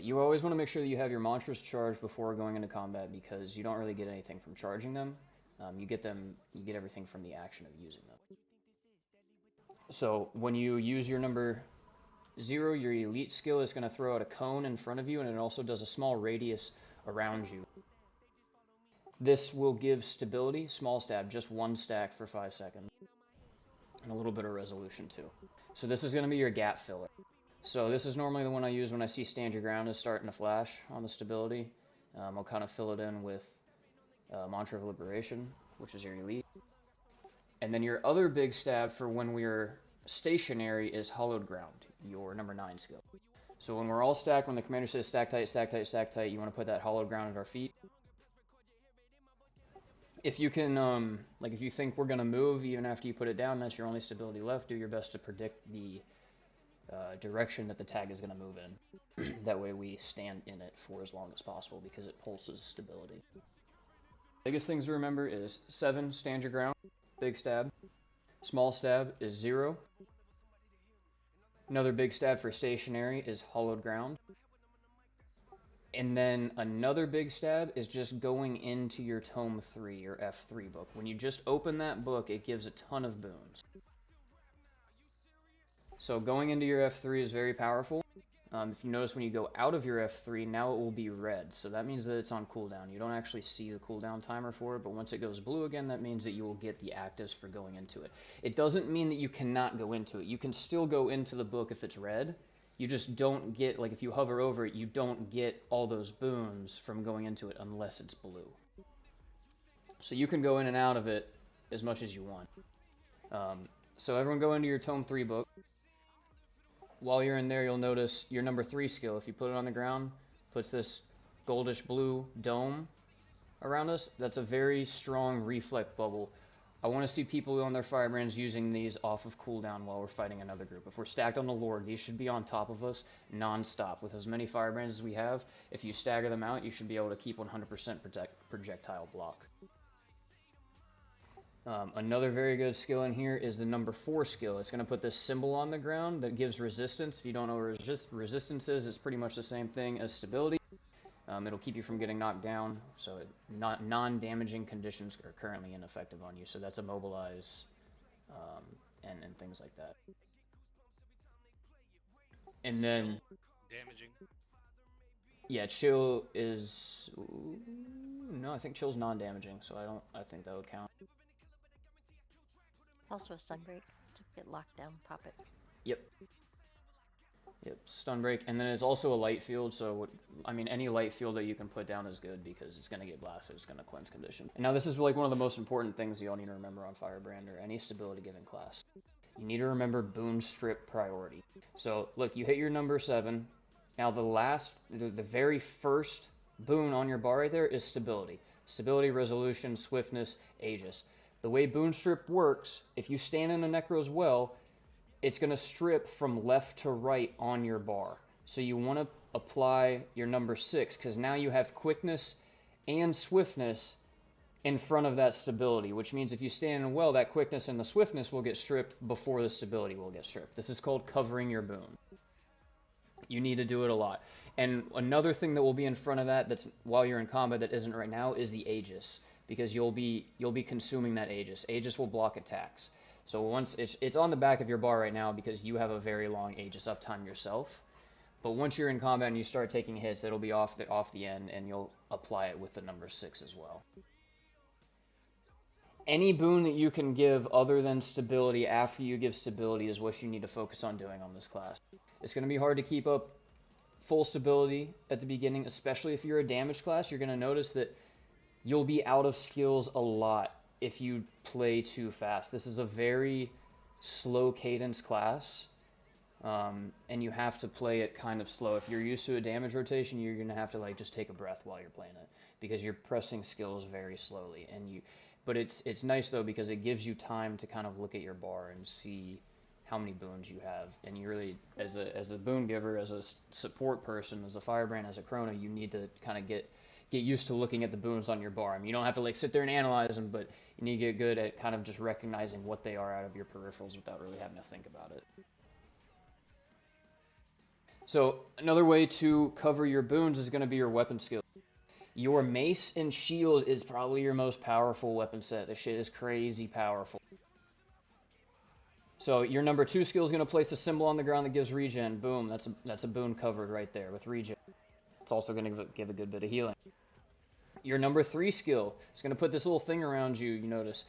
You always want to make sure that you have your mantras charged before going into combat because you don't really get anything from charging them. You get everything from the action of using them. So when you use your number 0, your elite skill is going to throw out a cone in front of you, and it also does a small radius around you. This will give stability, small stab, just 1 stack for 5 seconds. And a little bit of resolution too. So this is going to be your gap filler. So this is normally the one I use when I see stand your ground is starting to flash on the stability. I'll kind of fill it in with Mantra of Liberation, which is your elite. And then your other big stab for when we're stationary is Hollowed Ground, your number 9 skill. So when we're all stacked, when the commander says stack tight, stack tight, stack tight, you want to put that Hollowed Ground at our feet. If you can, like if you think we're going to move even after you put it down, that's your only stability left, do your best to predict the direction that the tag is going to move in. That way we stand in it for as long as possible because it pulses stability. Biggest things to remember is 7, stand your ground, big stab. Small stab is 0. Another big stab for stationary is Hollowed Ground. And then another big stab is just going into your Tome 3 or F3 book. When you just open that book, it gives a ton of boons. So going into your F3 is very powerful. If you notice when you go out of your F3, now it will be red. So that means that it's on cooldown. You don't actually see the cooldown timer for it, but once it goes blue again, that means that you will get the actives for going into it. It doesn't mean that you cannot go into it. You can still go into the book if it's red. You just don't get, like if you hover over it, you don't get all those boons from going into it unless it's blue. So you can go in and out of it as much as you want. So everyone go into your Tome 3 book. While you're in there, you'll notice your number 3 skill. If you put it on the ground, puts this goldish blue dome around us. That's a very strong reflect bubble. I want to see people on their Firebrands using these off of cooldown while we're fighting another group. If we're stacked on the Lord, these should be on top of us non-stop. With as many Firebrands as we have, if you stagger them out, you should be able to keep 100% projectile block. Another very good skill in here is the number 4 skill. It's going to put this symbol on the ground that gives resistance. If you don't know what resistance is, it's pretty much the same thing as stability. It'll keep you from getting knocked down, so non-damaging conditions are currently ineffective on you. So that's immobilize and things like that. And then damaging. Yeah, chill is no, I think chill's non-damaging, so I think that would count. Also a stun break to get locked down, pop it. Yep. Yep, stun break, and then it's also a light field, so I mean any light field that you can put down is good because it's going to get blasted, it's going to cleanse condition. And now this is like one of the most important things you all need to remember on Firebrand or any stability given class. You need to remember boon strip priority. So look, you hit your number 7. Now the very first boon on your bar right there is stability. Stability, resolution, swiftness, Aegis. The way boon strip works, if you stand in a Necro's well, it's going to strip from left to right on your bar. So you want to apply your number 6 because now you have quickness and swiftness in front of that stability, which means if you stand in a well, that quickness and the swiftness will get stripped before the stability will get stripped. This is called covering your boon. You need to do it a lot. And another thing that will be in front of that that's while you're in combat that isn't right now is the Aegis, because you'll be consuming that Aegis. Aegis will block attacks. So once it's on the back of your bar right now because you have a very long Aegis uptime yourself. But once you're in combat and you start taking hits, it'll be off the end and you'll apply it with the number 6 as well. Any boon that you can give other than stability after you give stability is what you need to focus on doing on this class. It's going to be hard to keep up full stability at the beginning, especially if you're a damage class. You're going to notice that you'll be out of skills a lot if you play too fast. This is a very slow cadence class, and you have to play it kind of slow. If you're used to a damage rotation, you're going to have to like just take a breath while you're playing it because you're pressing skills very slowly. But it's nice though because it gives you time to kind of look at your bar and see how many boons you have. And you really, as a boon giver, as a support person, as a Firebrand, as a Chrono, you need to kind of get used to looking at the boons on your bar. I mean, you don't have to like sit there and analyze them, but you need to get good at kind of just recognizing what they are out of your peripherals without really having to think about it. So another way to cover your boons is going to be your weapon skill. Your mace and shield is probably your most powerful weapon set. This shit is crazy powerful. So your number 2 skill is going to place a symbol on the ground that gives regen. Boom, that's a boon covered right there with regen. It's also going to give a good bit of healing. Your number 3 skill is going to put this little thing around you, you notice.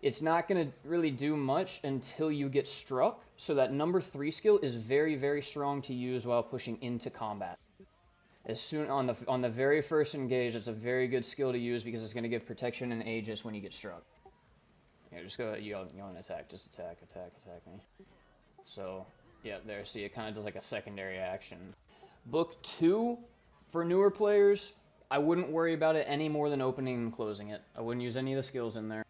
It's not going to really do much until you get struck, so that number 3 skill is very, very strong to use while pushing into combat. As soon on the very first engage, it's a very good skill to use because it's going to give protection and Aegis when you get struck. Yeah, just go, you want to attack, just attack me. So, yeah, there, see, it kind of does like a secondary action. Book 2, for newer players, I wouldn't worry about it any more than opening and closing it. I wouldn't use any of the skills in there.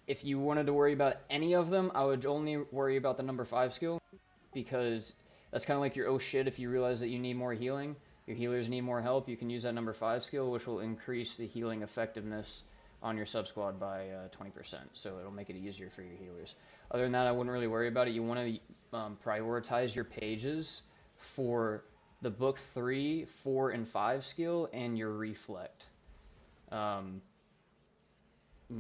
If you wanted to worry about any of them, I would only worry about the number 5 skill, because that's kind of like your oh shit if you realize that you need more healing. Your healers need more help, you can use that number 5 skill, which will increase the healing effectiveness on your sub-squaud by 20%, so it'll make it easier for your healers. Other than that, I wouldn't really worry about it. You want to prioritize your pages for the book 3, 4, and 5 skill and your reflect.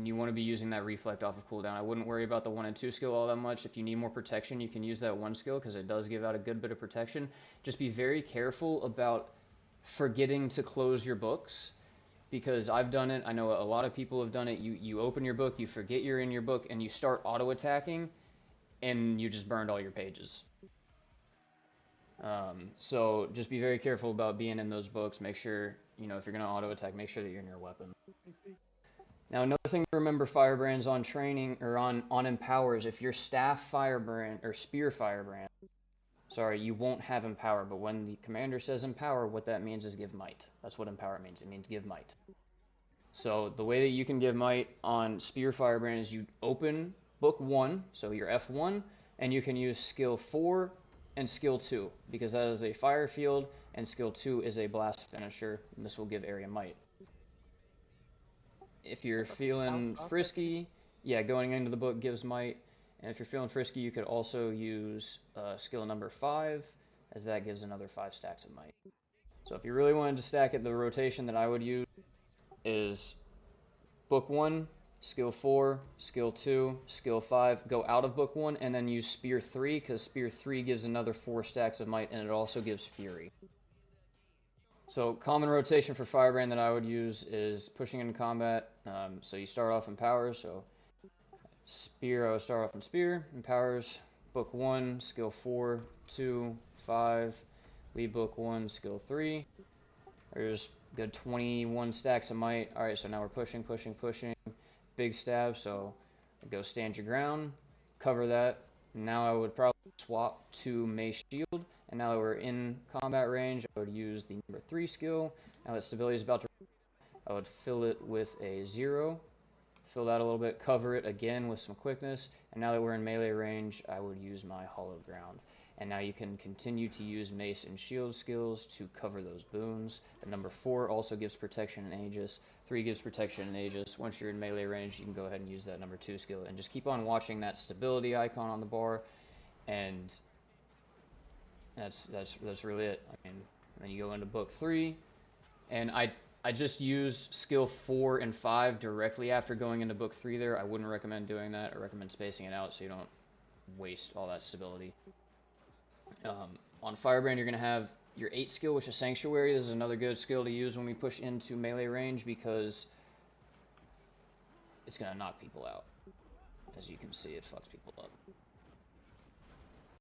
You want to be using that reflect off of cooldown. I wouldn't worry about the 1 and 2 skill all that much. If you need more protection, you can use that 1 skill because it does give out a good bit of protection. Just be very careful about forgetting to close your books, because I've done it. I know a lot of people have done it. You open your book, you forget you're in your book, and you start auto-attacking, and you just burned all your pages. So just be very careful about being in those books. Make sure, if you're going to auto-attack, make sure that you're in your weapon. Now, another thing to remember, Firebrands on training, or on Empowers, if you're Staff Firebrand, or Spear Firebrand, sorry, you won't have Empower, but when the commander says Empower, what that means is give might. That's what Empower means. It means give might. So the way that you can give might on Spear Firebrand is you open book 1, so your F1, and you can use skill 4 and skill 2, because that is a fire field, and skill 2 is a blast finisher, and this will give area might. If you're feeling frisky, yeah, going into the book gives might. And if you're feeling frisky, you could also use skill number 5, as that gives another 5 stacks of might. So if you really wanted to stack it, the rotation that I would use is book 1, skill 4, skill 2, skill 5, go out of book 1, and then use spear 3, because spear 3 gives another 4 stacks of might, and it also gives fury. So common rotation for Firebrand that I would use is pushing into combat. So you start off in Powers. So Spear, I would start off in Spear. In Powers, book 1, skill 4, 2, 5. Lead book 1, skill 3. There's good 21 stacks of might. Alright, so now we're pushing. Big stab, so go stand your ground. Cover that. Now I would probably swap to Mace Shield. And now that we're in combat range, I would use the number 3 skill. Now that stability is about to, I would fill it with a 0. Fill that a little bit, cover it again with some quickness. And now that we're in melee range, I would use my hollow ground. And now you can continue to use mace and shield skills to cover those boons. The number 4 also gives protection and Aegis. 3 gives protection and Aegis. Once you're in melee range, you can go ahead and use that number 2 skill. And just keep on watching that stability icon on the bar. And that's really it. I mean, then you go into book 3, and I just used skill 4 and 5 directly after going into book 3 there. I wouldn't recommend doing that. I recommend spacing it out so you don't waste all that stability. On Firebrand, you're going to have your 8 skill, which is Sanctuary. This is another good skill to use when we push into melee range because it's going to knock people out. As you can see, it fucks people up.